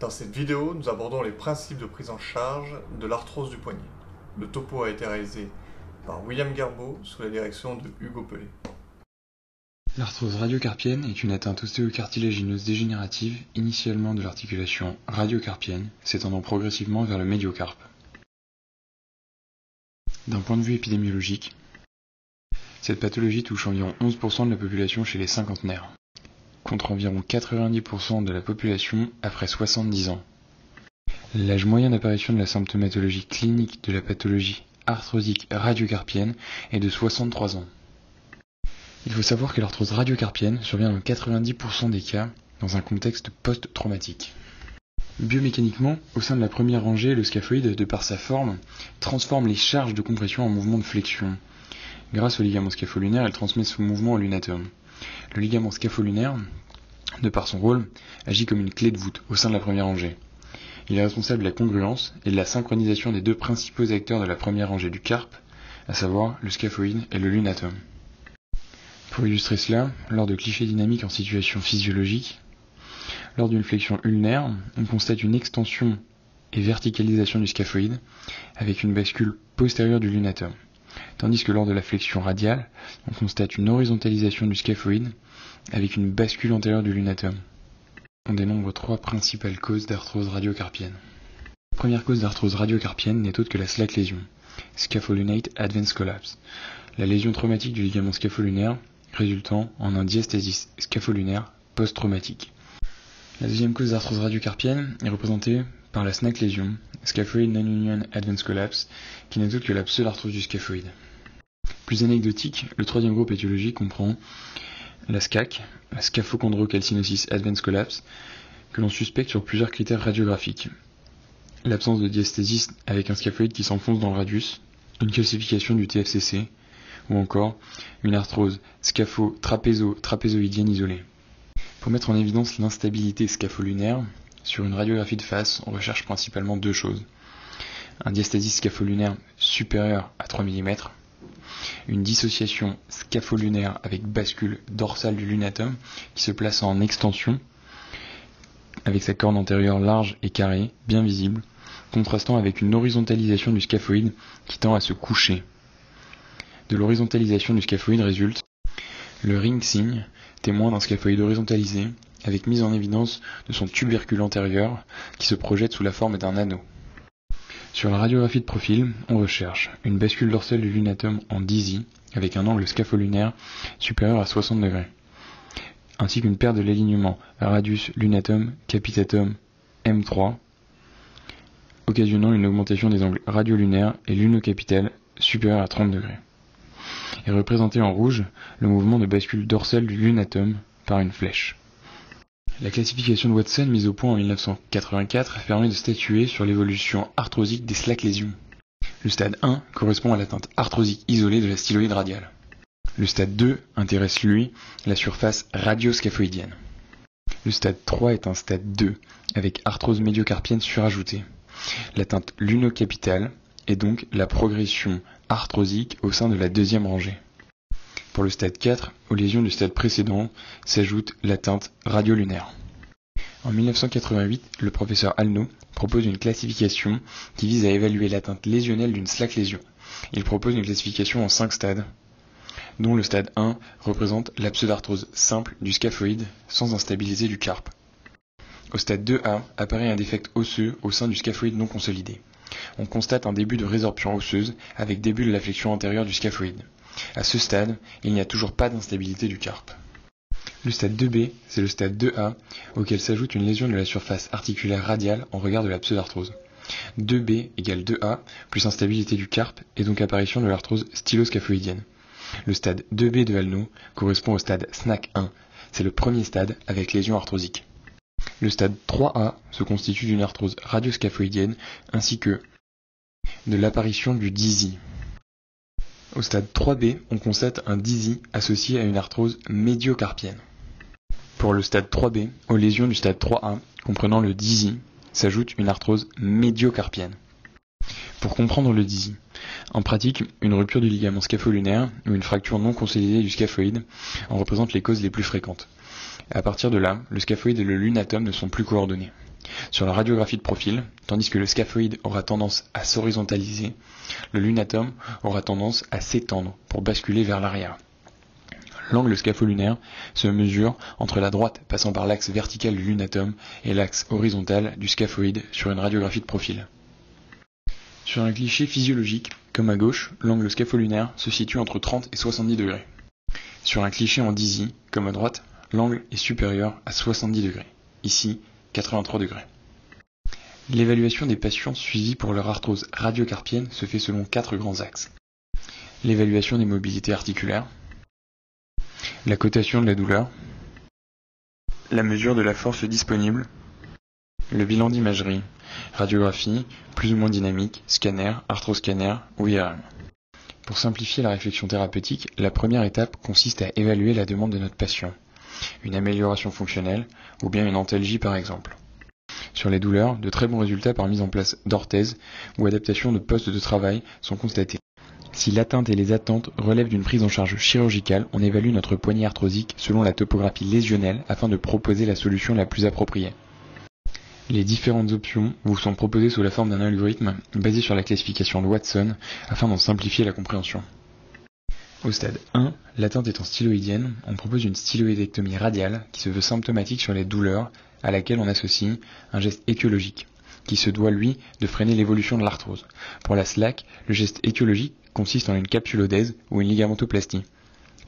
Dans cette vidéo, nous abordons les principes de prise en charge de l'arthrose du poignet. Le topo a été réalisé par William Gerbeau sous la direction de Hugo Pelé. L'arthrose radiocarpienne est une atteinte ostéocartilagineuse dégénérative, initialement de l'articulation radiocarpienne, s'étendant progressivement vers le médiocarpe. D'un point de vue épidémiologique, cette pathologie touche environ 11% de la population chez les cinquantenaires, contre environ 90% de la population après 70 ans. L'âge moyen d'apparition de la symptomatologie clinique de la pathologie arthrosique radiocarpienne est de 63 ans. Il faut savoir que l'arthrose radiocarpienne survient dans 90% des cas dans un contexte post-traumatique. Biomécaniquement, au sein de la première rangée, le scaphoïde, de par sa forme, transforme les charges de compression en mouvements de flexion. Grâce au ligament scapho-lunaire, elle transmet ce mouvement au lunatome. Le ligament scapho-lunaire, de par son rôle, agit comme une clé de voûte au sein de la première rangée. Il est responsable de la congruence et de la synchronisation des deux principaux acteurs de la première rangée du carpe, à savoir le scaphoïde et le lunatome. Pour illustrer cela, lors de clichés dynamiques en situation physiologique, lors d'une flexion ulnaire, on constate une extension et verticalisation du scaphoïde avec une bascule postérieure du lunatome, tandis que lors de la flexion radiale, on constate une horizontalisation du scaphoïde avec une bascule antérieure du lunatome. On dénombre trois principales causes d'arthrose radiocarpienne. La première cause d'arthrose radiocarpienne n'est autre que la slack lésion, scapholunate advanced collapse, la lésion traumatique du ligament scapho-lunaire résultant en un diasthésis scapho-lunaire post-traumatique. La deuxième cause d'arthrose radiocarpienne est représentée par la SNAC lésion, scaphoid non-union advanced collapse, qui n'est autre que la pseudarthrose du scaphoïde. Plus anecdotique, le troisième groupe étiologique comprend la SCAC, la scaphochondrocalcinosis advanced collapse, que l'on suspecte sur plusieurs critères radiographiques. L'absence de diasthésis avec un scaphoïde qui s'enfonce dans le radius, une calcification du TFCC, ou encore une arthrose scapho-trapézoïdienne isolée. Pour mettre en évidence l'instabilité scapho-lunaire, sur une radiographie de face, on recherche principalement deux choses. Un diasthésis scapho-lunaire supérieur à 3 mm, une dissociation scapho-lunaire avec bascule dorsale du lunatome qui se place en extension, avec sa corne antérieure large et carrée, bien visible, contrastant avec une horizontalisation du scaphoïde qui tend à se coucher. De l'horizontalisation du scaphoïde résulte le ring signe, témoin d'un scaphoïde horizontalisé, avec mise en évidence de son tubercule antérieur qui se projette sous la forme d'un anneau. Sur la radiographie de profil, on recherche une bascule dorsale du lunatome en dizzy, avec un angle scapho-lunaire supérieur à 60 degrés, ainsi qu'une paire de l'alignement radius lunatum capitatum M3, occasionnant une augmentation des angles radiolunaires et lunocapital supérieur à 30 degrés. Est représenté en rouge le mouvement de bascule dorsale du lunatome par une flèche. La classification de Watson mise au point en 1984 permet de statuer sur l'évolution arthrosique des slack lésions. Le stade 1 correspond à l'atteinte arthrosique isolée de la styloïde radiale. Le stade 2 intéresse lui la surface radioscaphoïdienne. Le stade 3 est un stade 2 avec arthrose médiocarpienne surajoutée. L'atteinte lunocapitale et donc la progression arthrosique au sein de la deuxième rangée. Pour le stade 4, aux lésions du stade précédent s'ajoute l'atteinte radiolunaire. En 1988, le professeur Alno propose une classification qui vise à évaluer l'atteinte lésionnelle d'une slack lésion. Il propose une classification en 5 stades, dont le stade 1 représente la pseudarthrose simple du scaphoïde sans instabilité du carpe. Au stade 2A apparaît un défect osseux au sein du scaphoïde non consolidé. On constate un début de résorption osseuse avec début de la flexion antérieure du scaphoïde. À ce stade, il n'y a toujours pas d'instabilité du carpe. Le stade 2B, c'est le stade 2A, auquel s'ajoute une lésion de la surface articulaire radiale en regard de la pseudarthrose. 2B égale 2A, plus instabilité du carpe, et donc apparition de l'arthrose styloscaphoïdienne. Le stade 2B de Alno correspond au stade SNAC 1, c'est le premier stade avec lésion arthrosique. Le stade 3A se constitue d'une arthrose radioscaphoïdienne ainsi que de l'apparition du dizzy. Au stade 3B, on constate un dizzy associé à une arthrose médiocarpienne. Pour le stade 3B, aux lésions du stade 3A, comprenant le dizzy, s'ajoute une arthrose médiocarpienne. Pour comprendre le dizzy, en pratique, une rupture du ligament scapho-lunaire ou une fracture non consolidée du scaphoïde en représente les causes les plus fréquentes. À partir de là, le scaphoïde et le lunatome ne sont plus coordonnés. Sur la radiographie de profil, tandis que le scaphoïde aura tendance à s'horizontaliser, le lunatum aura tendance à s'étendre pour basculer vers l'arrière. L'angle scapho-lunaire se mesure entre la droite passant par l'axe vertical du lunatum et l'axe horizontal du scaphoïde sur une radiographie de profil. Sur un cliché physiologique, comme à gauche, l'angle scapho-lunaire se situe entre 30 et 70 degrés. Sur un cliché en DISI, comme à droite, l'angle est supérieur à 70 degrés. Ici, 83 degrés. L'évaluation des patients suivis pour leur arthrose radiocarpienne se fait selon 4 grands axes. L'évaluation des mobilités articulaires, la cotation de la douleur, la mesure de la force disponible, le bilan d'imagerie, radiographie, plus ou moins dynamique, scanner, arthroscanner ou IRM. Pour simplifier la réflexion thérapeutique, la première étape consiste à évaluer la demande de notre patient, une amélioration fonctionnelle ou bien une antalgie par exemple. Sur les douleurs, de très bons résultats par mise en place d'orthèses ou adaptation de postes de travail sont constatés. Si l'atteinte et les attentes relèvent d'une prise en charge chirurgicale, on évalue notre poignet arthrosique selon la topographie lésionnelle afin de proposer la solution la plus appropriée. Les différentes options vous sont proposées sous la forme d'un algorithme basé sur la classification de Watson afin d'en simplifier la compréhension. Au stade 1, l'atteinte étant styloïdienne, on propose une styloïdectomie radiale qui se veut symptomatique sur les douleurs à laquelle on associe un geste étiologique qui se doit, lui, de freiner l'évolution de l'arthrose. Pour la SLAC, le geste étiologique consiste en une capsulodèse ou une ligamentoplastie.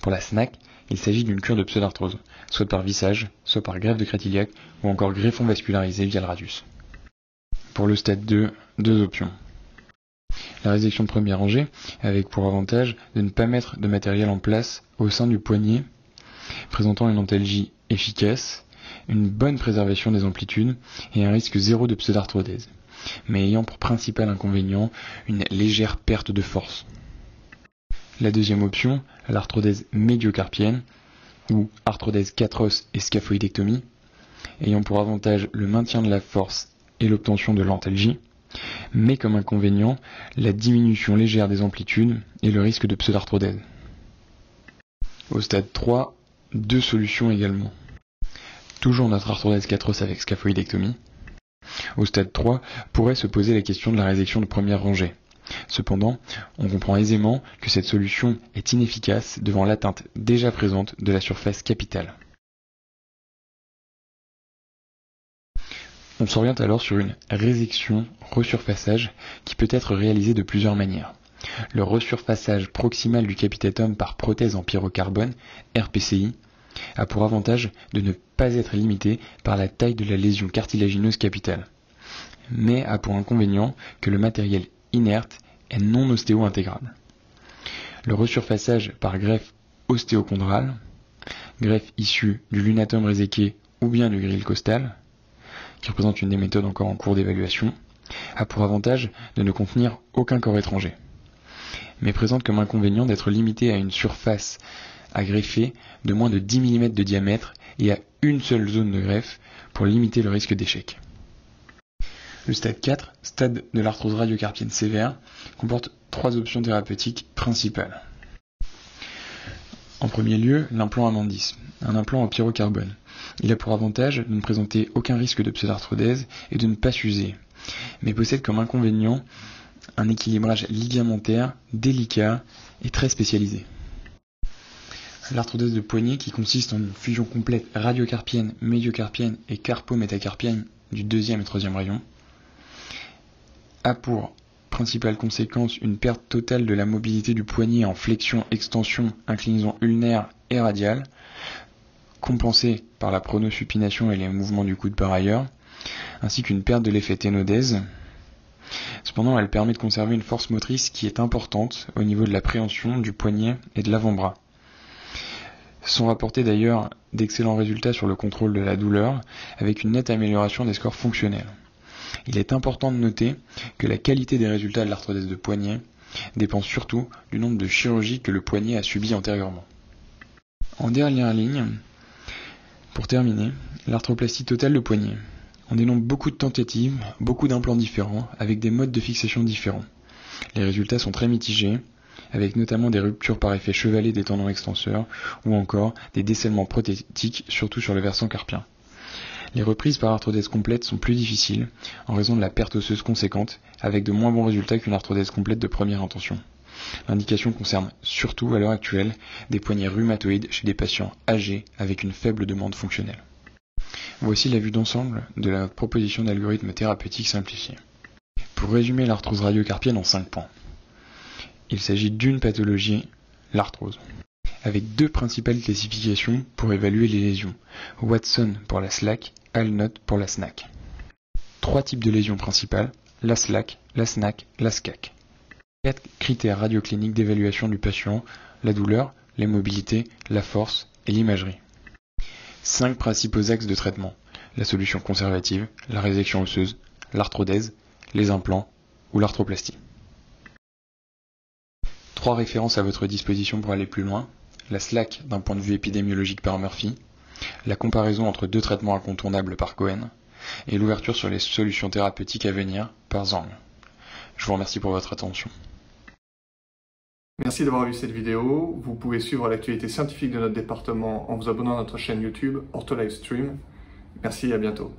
Pour la SNAC, il s'agit d'une cure de pseudarthrose, soit par vissage, soit par greffe de crête iliaque ou encore greffon vascularisé via le radius. Pour le stade 2, deux options. La résection de première rangée, avec pour avantage de ne pas mettre de matériel en place au sein du poignet, présentant une antalgie efficace, une bonne préservation des amplitudes et un risque zéro de pseudarthrodèse, mais ayant pour principal inconvénient une légère perte de force. La deuxième option, l'arthrodèse médiocarpienne, ou arthrodèse 4 os et scaphoïdectomie, ayant pour avantage le maintien de la force et l'obtention de l'antalgie, mais comme inconvénient la diminution légère des amplitudes et le risque de pseudarthrodèse. Au stade 3, deux solutions également. Toujours notre arthrodèse 4 os avec scaphoïdectomie. Au stade 3, pourrait se poser la question de la résection de première rangée. Cependant, on comprend aisément que cette solution est inefficace devant l'atteinte déjà présente de la surface capitale. On s'oriente alors sur une résection resurfaçage qui peut être réalisée de plusieurs manières. Le resurfaçage proximal du capitatum par prothèse en pyrocarbone, RPCI, a pour avantage de ne pas être limité par la taille de la lésion cartilagineuse capitale, mais a pour inconvénient que le matériel inerte est non ostéo-intégrable. Le resurfaçage par greffe ostéochondrale, greffe issue du lunatum réséqué ou bien du grille costal, qui représente une des méthodes encore en cours d'évaluation, a pour avantage de ne contenir aucun corps étranger, mais présente comme inconvénient d'être limité à une surface à greffer de moins de 10 mm de diamètre et à une seule zone de greffe pour limiter le risque d'échec. Le stade 4, stade de l'arthrose radiocarpienne sévère, comporte 3 options thérapeutiques principales. En premier lieu, l'implant Amandis, un implant en pyrocarbone. Il a pour avantage de ne présenter aucun risque de pseudarthrodèse et de ne pas s'user, mais possède comme inconvénient un équilibrage ligamentaire délicat et très spécialisé. L'arthrodèse de poignet, qui consiste en une fusion complète radiocarpienne, médiocarpienne et carpo-métacarpienne du 2e et 3e rayon, a pour principale conséquence une perte totale de la mobilité du poignet en flexion, extension, inclinaison ulnaire et radiale, compensée par la pronosupination et les mouvements du coude par ailleurs, ainsi qu'une perte de l'effet ténodèse. Cependant, elle permet de conserver une force motrice qui est importante au niveau de la préhension du poignet et de l'avant-bras. Sont rapportés d'ailleurs d'excellents résultats sur le contrôle de la douleur, avec une nette amélioration des scores fonctionnels. Il est important de noter que la qualité des résultats de l'arthrodèse de poignet dépend surtout du nombre de chirurgies que le poignet a subi antérieurement. En dernière ligne, pour terminer, l'arthroplastie totale de poignet. On dénombre beaucoup de tentatives, beaucoup d'implants différents, avec des modes de fixation différents. Les résultats sont très mitigés, avec notamment des ruptures par effet chevalet des tendons extenseurs ou encore des décellements prothétiques, surtout sur le versant carpien. Les reprises par arthrodèse complète sont plus difficiles en raison de la perte osseuse conséquente, avec de moins bons résultats qu'une arthrodèse complète de première intention. L'indication concerne surtout, à l'heure actuelle, des poignets rhumatoïdes chez des patients âgés avec une faible demande fonctionnelle. Voici la vue d'ensemble de la proposition d'algorithme thérapeutique simplifié. Pour résumer l'arthrose radiocarpienne en 5 points. Il s'agit d'une pathologie, l'arthrose, avec 2 principales classifications pour évaluer les lésions. Watson pour la SLAC, Alnott pour la SNAC. 3 types de lésions principales, la SLAC, la SNAC, la SCAC. 4 critères radiocliniques d'évaluation du patient, la douleur, les mobilités, la force et l'imagerie. 5 principaux axes de traitement, la solution conservative, la résection osseuse, l'arthrodèse, les implants ou l'arthroplastie. 3 références à votre disposition pour aller plus loin, la SLAC d'un point de vue épidémiologique par Murphy, la comparaison entre 2 traitements incontournables par Cohen, et l'ouverture sur les solutions thérapeutiques à venir par Zhang. Je vous remercie pour votre attention. Merci d'avoir vu cette vidéo. Vous pouvez suivre l'actualité scientifique de notre département en vous abonnant à notre chaîne YouTube OrthoLivestream. Merci et à bientôt.